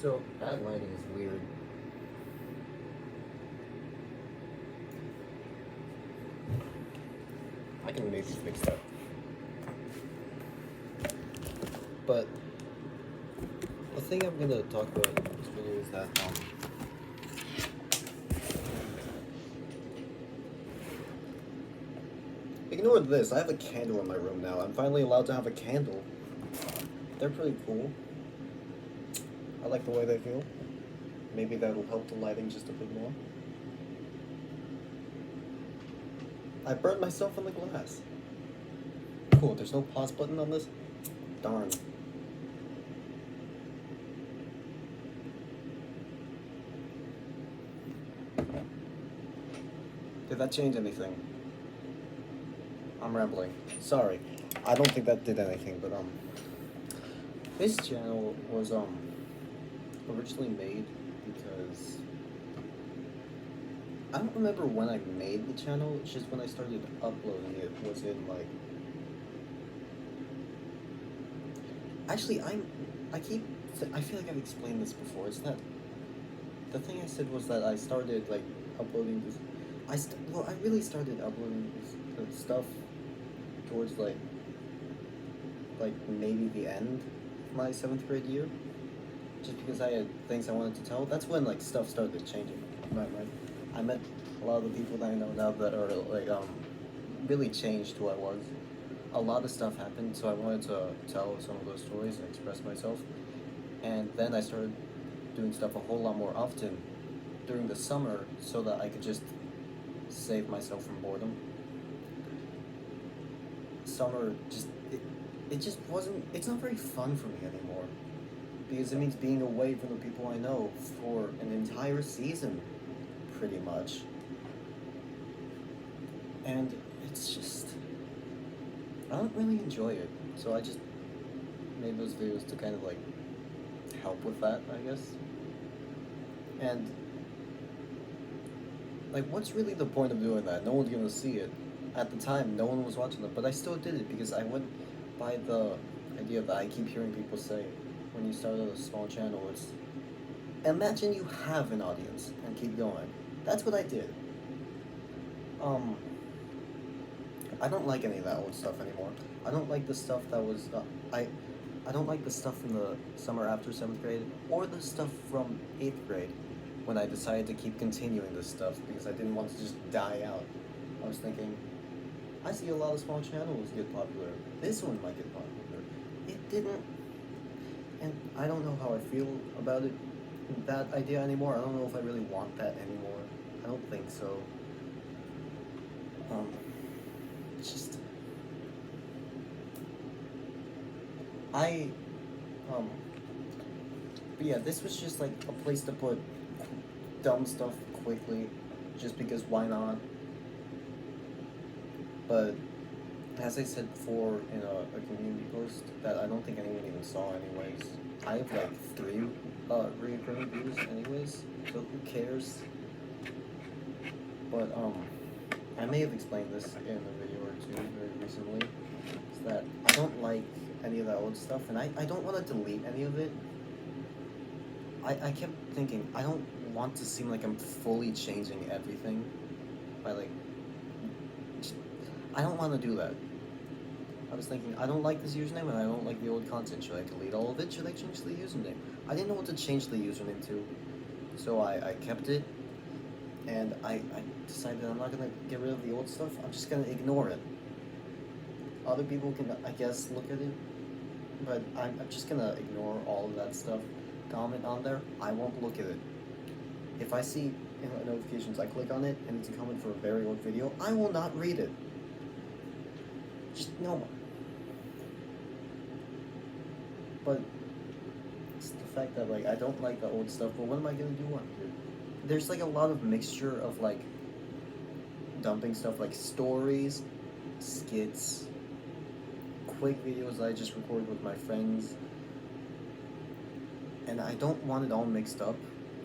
So that lighting is weird. I can maybe fix that. But the thing I'm gonna talk about in this video is that ignore this. I have a candle in my room now. I'm finally allowed to have a candle. They're pretty cool. I like the way they feel. Maybe that'll help the lighting just a bit more. I burned myself on the glass. Cool, there's no pause button on this? Darn. Did that change anything? I'm rambling. Sorry. I don't think that did anything, but this channel was originally made because I don't remember when I made the channel. It's just when I started uploading it was in like. Actually, I feel like I've explained this before. It's that the thing I said was that I started like uploading this. I really started uploading this stuff towards like maybe the end of my 7th grade year, just because I had things I wanted to tell. That's when like stuff started changing. Right. I met a lot of the people that I know now that are like really changed who I was. A lot of stuff happened, so I wanted to tell some of those stories and express myself. And then I started doing stuff a whole lot more often during the summer so that I could just save myself from boredom. Summer it just wasn't, it's not very fun for me anymore, because it means being away from the people I know for an entire season, pretty much. And it's just, I don't really enjoy it, so I just made those videos to kind of like help with that, I guess. And like, what's really the point of doing that? No one's gonna see it. At the time, no one was watching it, but I still did it because I went by the idea that I keep hearing people say when you start a small channel, it's imagine you have an audience and keep going. That's what I did. I don't like any of that old stuff anymore. I don't like the stuff that was I don't like the stuff from the summer after 7th grade or the stuff from 8th grade when I decided to keep continuing this stuff because I didn't want to just die out. I was thinking, I see a lot of small channels get popular. This one might get popular. It didn't. And I don't know how I feel about it, that idea anymore. I don't know if I really want that anymore. I don't think so. It's just... But yeah, this was just like a place to put dumb stuff quickly, just because why not? But as I said before in a community post that I don't think anyone even saw anyways, I have like 3 recurring views anyways, so who cares? But I may have explained this in a video or 2 very recently, is that I don't like any of that old stuff, and I don't want to delete any of it. I kept thinking, I don't want to seem like I'm fully changing everything by like, I don't want to do that. I was thinking, I don't like this username and I don't like the old content. Should I delete all of it? Should I change the username? I didn't know what to change the username to, so I kept it, and I decided I'm not going to get rid of the old stuff. I'm just going to ignore it. Other people can, I guess, look at it, but I'm just going to ignore all of that stuff. Comment on there, I won't look at it. If I see notifications, I click on it, and it's a comment for a very old video, I will not read it. Just no. But it's the fact that like I don't like the old stuff, but what am I gonna do on here? There's like a lot of mixture of like dumping stuff like stories, skits, quick videos that I just recorded with my friends, and I don't want it all mixed up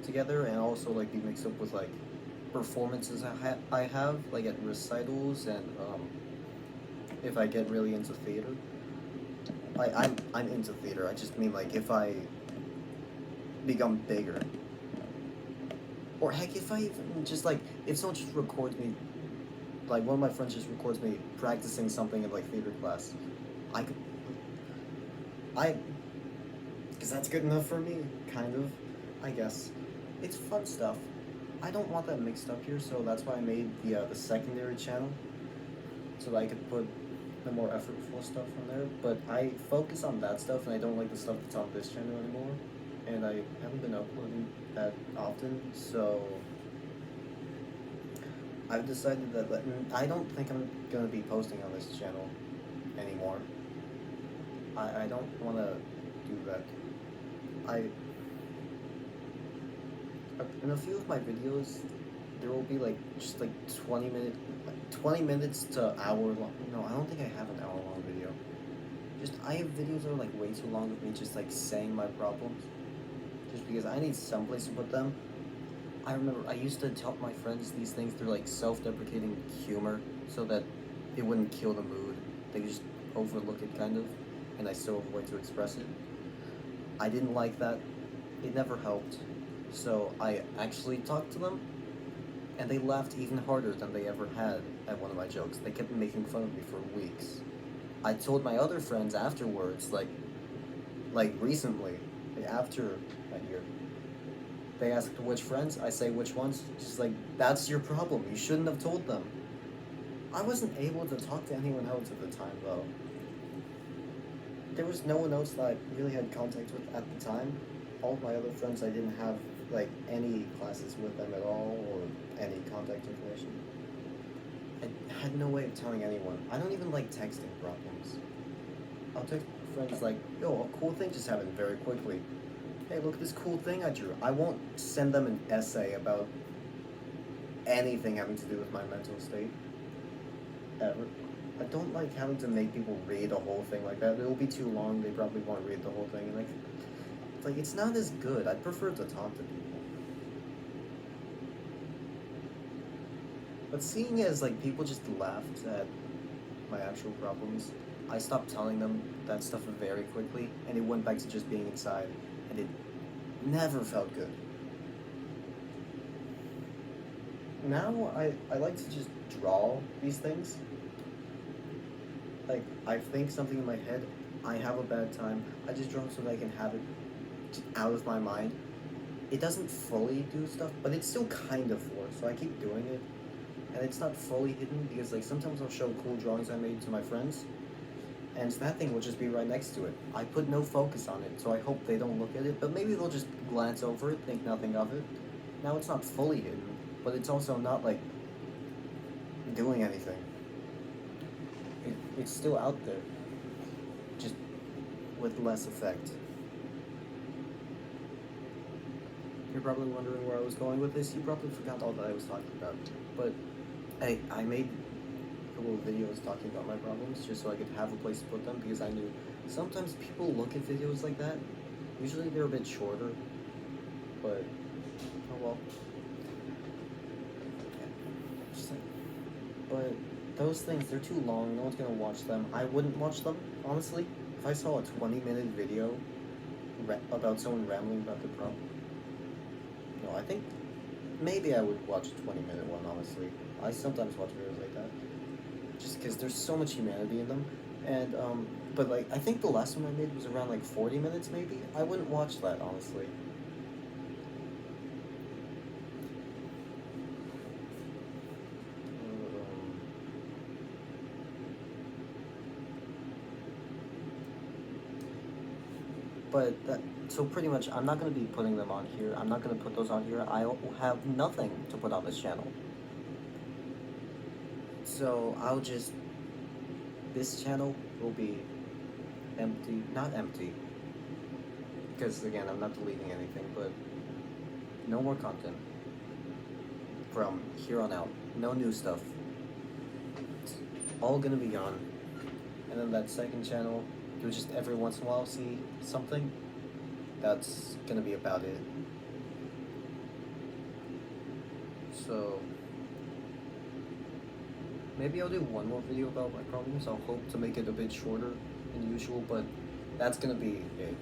together, and also like be mixed up with like performances I have like at recitals, and if I get really into theater. I'm into theater. I just mean like if I become bigger. Or heck, if I even just like, if someone just records me, like one of my friends just records me practicing something in like theater class, I could, I, because that's good enough for me, kind of, I guess. It's fun stuff. I don't want that mixed up here, so that's why I made the secondary channel, so that I could put the more effortful stuff on there. But I focus on that stuff, and I don't like the stuff that's on this channel anymore. And I haven't been uploading that often, so I've decided that I don't think I'm gonna be posting on this channel anymore. I don't want to do that. I in a few of my videos, there will be like just like 20 minutes to hour long. No, I don't think I have an hour long video. Just I have videos that are like way too long of me just like saying my problems, just because I need someplace to put them. I remember I used to tell my friends these things through like self-deprecating humor, so that it wouldn't kill the mood. They could just overlook it kind of, and I still have a way to express it. I didn't like that. It never helped. So I actually talked to them, and they laughed even harder than they ever had at one of my jokes. They kept making fun of me for weeks. I told my other friends afterwards, like recently, after that year. They asked which friends, I say which ones. She's like, that's your problem. You shouldn't have told them. I wasn't able to talk to anyone else at the time, though. There was no one else that I really had contact with at the time. All of my other friends, I didn't have like any classes with them at all, or any contact information. I had no way of telling anyone. I don't even like texting problems. I'll text friends like, yo, a cool thing just happened very quickly. Hey, look at this cool thing I drew. I won't send them an essay about anything having to do with my mental state. Ever. I don't like having to make people read a whole thing like that. It'll be too long. They probably won't read the whole thing. And like it's not as good. I'd prefer to talk to people. But seeing as like people just laughed at my actual problems, I stopped telling them that stuff very quickly, and it went back to just being inside, and it never felt good. Now I like to just draw these things. Like, I think something in my head, I have a bad time, I just draw so that I can have it out of my mind. It doesn't fully do stuff, but it still kind of works, so I keep doing it. And it's not fully hidden, because like sometimes I'll show cool drawings I made to my friends, and that thing will just be right next to it. I put no focus on it, so I hope they don't look at it, but maybe they'll just glance over it, think nothing of it. Now it's not fully hidden, but it's also not like doing anything. It's still out there, just with less effect. You're probably wondering where I was going with this. You probably forgot all that I was talking about. But I made a couple of videos talking about my problems just so I could have a place to put them, because I knew sometimes people look at videos like that. Usually they're a bit shorter, but oh well. Just like, but those things, they're too long. No one's gonna watch them. I wouldn't watch them, honestly. If I saw a 20-minute video about someone rambling about the problem, no, I think maybe I would watch a 20-minute one, honestly. I sometimes watch videos like that, just because there's so much humanity in them. And, but like, I think the last one I made was around like 40 minutes, maybe? I wouldn't watch that, honestly. But that, so pretty much, I'm not going to be putting them on here. I'm not going to put those on here. I have nothing to put on this channel. So I'll just, this channel will be empty, not empty, because again, I'm not deleting anything, but no more content from here on out. No new stuff. It's all gonna be gone. And then that second channel, you'll just every once in a while see something. That's gonna be about it. So maybe I'll do one more video about my problems. I'll hope to make it a bit shorter than usual, but that's gonna be it.